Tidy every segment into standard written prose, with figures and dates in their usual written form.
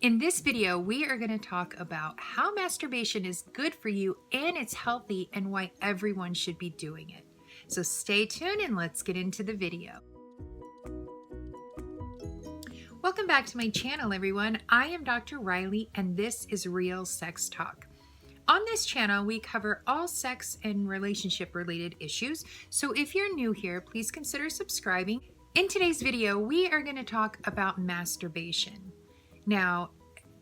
In this video, we are going to talk about how masturbation is good for you and it's healthy and why everyone should be doing it. So stay tuned and let's get into the video. Welcome back to my channel, everyone. I am Dr. Rylie and this is Real Sex Talk. On this channel, we cover all sex and relationship related issues. So if you're new here, please consider subscribing. In today's video, we are going to talk about masturbation. Now,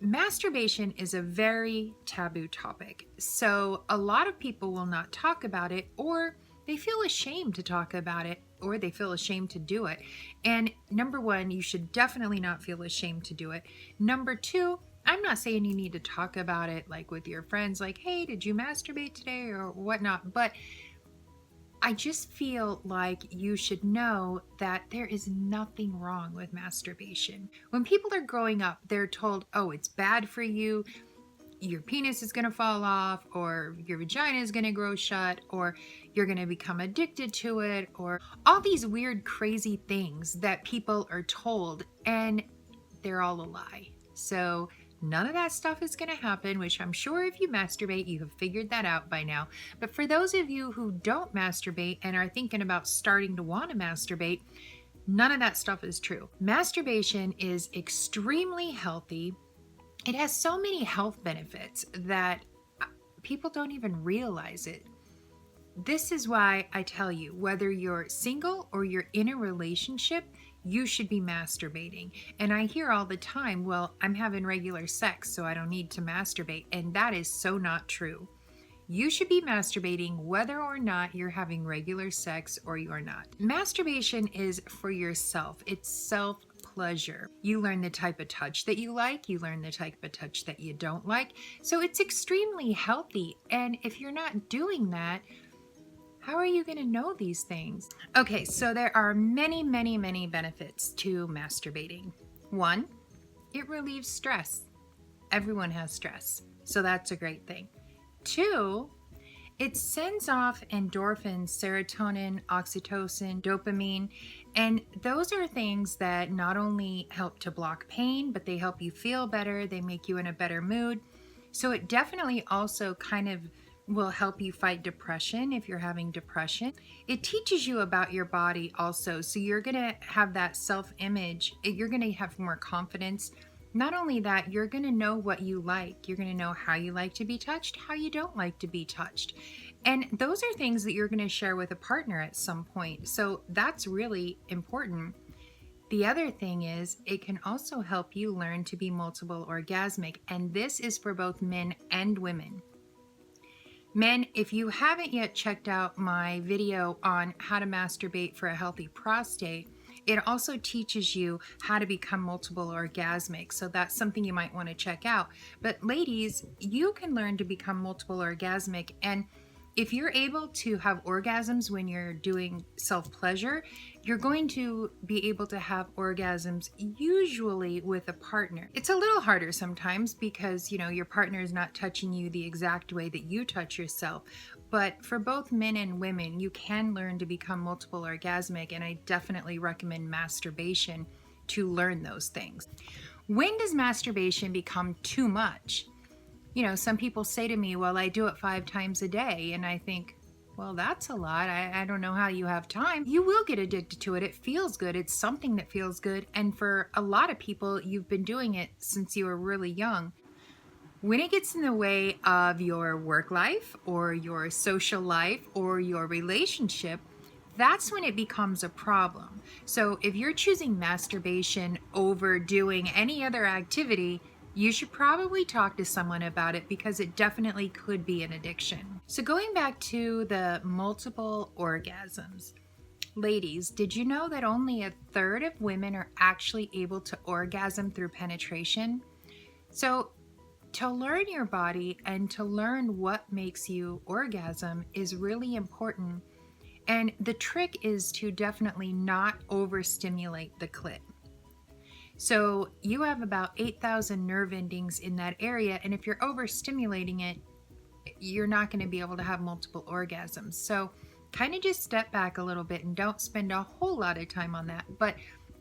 masturbation is a very taboo topic, so a lot of people will not talk about it, or they feel ashamed to talk about it, or they feel ashamed to do it. And number one, you should definitely not feel ashamed to do it. Number two, I'm not saying you need to talk about it like with your friends, like, hey, did you masturbate today or whatnot, but I just feel like you should know that there is nothing wrong with masturbation. When people are growing up, they're told, oh, it's bad for you, your penis is going to fall off, or your vagina is going to grow shut, or you're going to become addicted to it, or all these weird, crazy things that people are told, and they're all a lie. So none of that stuff is going to happen, which I'm sure if you masturbate, you have figured that out by now. But for those of you who don't masturbate and are thinking about starting to want to masturbate, none of that stuff is true. Masturbation is extremely healthy. It has so many health benefits that people don't even realize it. This is why I tell you, whether you're single or you're in a relationship, you should be masturbating. And I hear all the time, well, I'm having regular sex, so I don't need to masturbate. And that is so not true. You should be masturbating whether or not you're having regular sex or you're not. Masturbation is for yourself. It's self-pleasure. You learn the type of touch that you like. You learn the type of touch that you don't like. So it's extremely healthy. And if you're not doing that, how are you going to know these things? Okay, so there are many, many, many benefits to masturbating. One, it relieves stress. Everyone has stress, so that's a great thing. Two, it sends off endorphins, serotonin, oxytocin, dopamine, and those are things that not only help to block pain, but they help you feel better, they make you in a better mood. So it definitely also kind of will help you fight depression if you're having depression. It teaches you about your body also. So you're going to have that self-image. You're going to have more confidence. Not only that, you're going to know what you like. You're going to know how you like to be touched, how you don't like to be touched. And those are things that you're going to share with a partner at some point. So that's really important. The other thing is it can also help you learn to be multiple orgasmic. And this is for both men and women. Men, if you haven't yet checked out my video on how to masturbate for a healthy prostate, it also teaches you how to become multiple orgasmic. So that's something you might want to check out. But ladies, you can learn to become multiple orgasmic. And if you're able to have orgasms when you're doing self-pleasure, you're going to be able to have orgasms usually with a partner. It's a little harder sometimes because, your partner is not touching you the exact way that you touch yourself. But for both men and women, you can learn to become multiple orgasmic, and I definitely recommend masturbation to learn those things. When does masturbation become too much? Some people say to me, well, I do it 5 times a day. And I think, well, that's a lot. I don't know how you have time. You will get addicted to it. It feels good. It's something that feels good. And for a lot of people, you've been doing it since you were really young. When it gets in the way of your work life or your social life or your relationship, that's when it becomes a problem. So if you're choosing masturbation over doing any other activity, you should probably talk to someone about it because it definitely could be an addiction. So going back to the multiple orgasms. Ladies, did you know that only 1/3 of women are actually able to orgasm through penetration? So to learn your body and to learn what makes you orgasm is really important. And the trick is to definitely not overstimulate the clit. So you have about 8,000 nerve endings in that area, and if you're overstimulating it, you're not going to be able to have multiple orgasms. So kind of just step back a little bit and don't spend a whole lot of time on that. But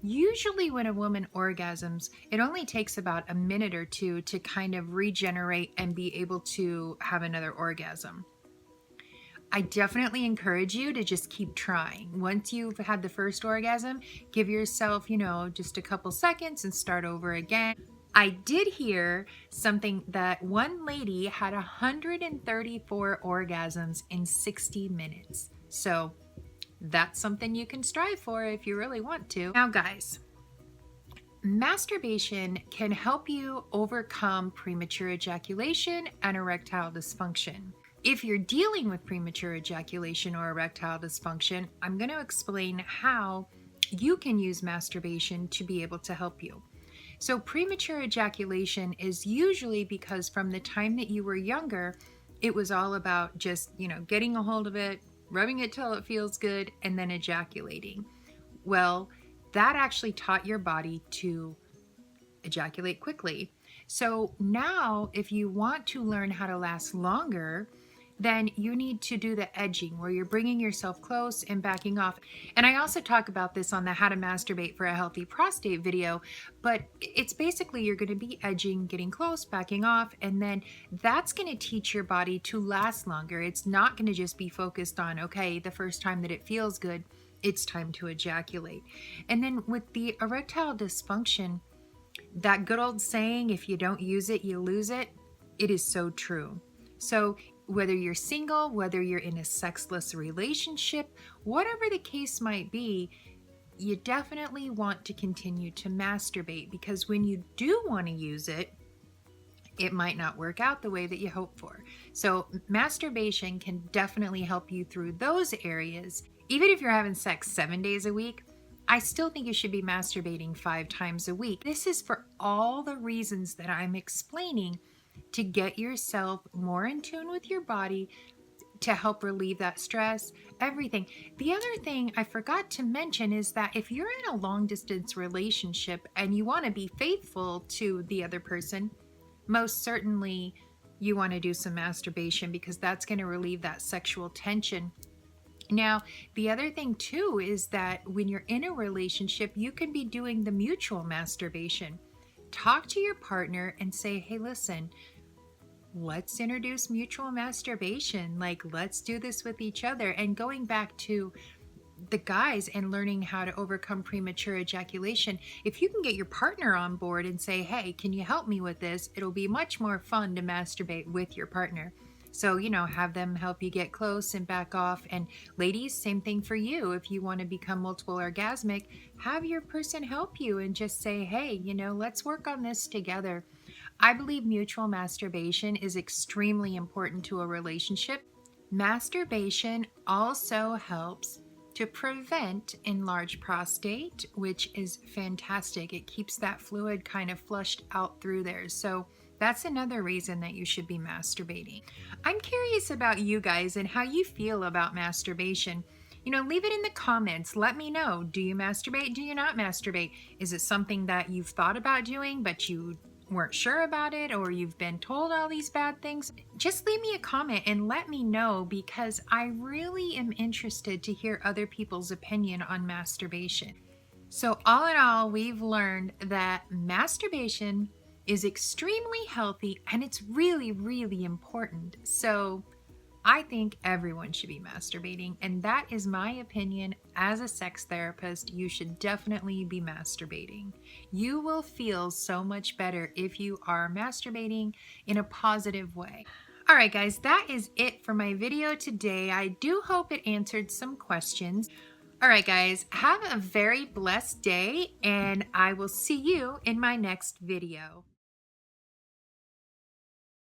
Usually when a woman orgasms, it only takes about a minute or two to kind of regenerate and be able to have another orgasm. I definitely encourage you to just keep trying. Once you've had the first orgasm, give yourself, just a couple seconds and start over again. I did hear something that one lady had 134 orgasms in 60 minutes. So that's something you can strive for if you really want to. Now, guys, masturbation can help you overcome premature ejaculation and erectile dysfunction. If you're dealing with premature ejaculation or erectile dysfunction, I'm going to explain how you can use masturbation to be able to help you. So premature ejaculation is usually because from the time that you were younger, it was all about just, getting a hold of it, rubbing it till it feels good, and then ejaculating. Well, that actually taught your body to ejaculate quickly. So now if you want to learn how to last longer, then you need to do the edging where you're bringing yourself close and backing off. And I also talk about this on the How to Masturbate for a Healthy Prostate video, but it's basically you're going to be edging, getting close, backing off, and then that's going to teach your body to last longer. It's not going to just be focused on, okay, the first time that it feels good, it's time to ejaculate. And then with the erectile dysfunction, that good old saying, if you don't use it, you lose it, it is so true. So whether you're single, whether you're in a sexless relationship, whatever the case might be, you definitely want to continue to masturbate, because when you do want to use it, it might not work out the way that you hope for. So masturbation can definitely help you through those areas. Even if you're having sex 7 days a week, I still think you should be masturbating 5 times a week. This is for all the reasons that I'm explaining, to get yourself more in tune with your body, to help relieve that stress, everything. The other thing I forgot to mention is that if you're in a long distance relationship and you want to be faithful to the other person, most certainly you want to do some masturbation, because that's going to relieve that sexual tension. Now, the other thing too is that when you're in a relationship, you can be doing the mutual masturbation. Talk to your partner and say, hey, listen, let's introduce mutual masturbation. Like, let's do this with each other. And going back to the guys and learning how to overcome premature ejaculation, if you can get your partner on board and say, hey, can you help me with this? It'll be much more fun to masturbate with your partner. So, have them help you get close and back off. And ladies, same thing for you. If you want to become multiple orgasmic, have your person help you and just say, hey, let's work on this together. I believe mutual masturbation is extremely important to a relationship. Masturbation also helps to prevent enlarged prostate, which is fantastic. It keeps that fluid kind of flushed out through there. So that's another reason that you should be masturbating. I'm curious about you guys and how you feel about masturbation. Leave it in the comments. Let me know. Do you masturbate? Do you not masturbate? Is it something that you've thought about doing, but you weren't sure about it, or you've been told all these bad things? Just leave me a comment and let me know, because I really am interested to hear other people's opinion on masturbation. So all in all, we've learned that masturbation is extremely healthy and it's really, really important. So I think everyone should be masturbating, and that is my opinion. As a sex therapist, you should definitely be masturbating. You will feel so much better if you are masturbating in a positive way. All right, guys, that is it for my video today. I do hope it answered some questions. All right, guys, have a very blessed day, and I will see you in my next video.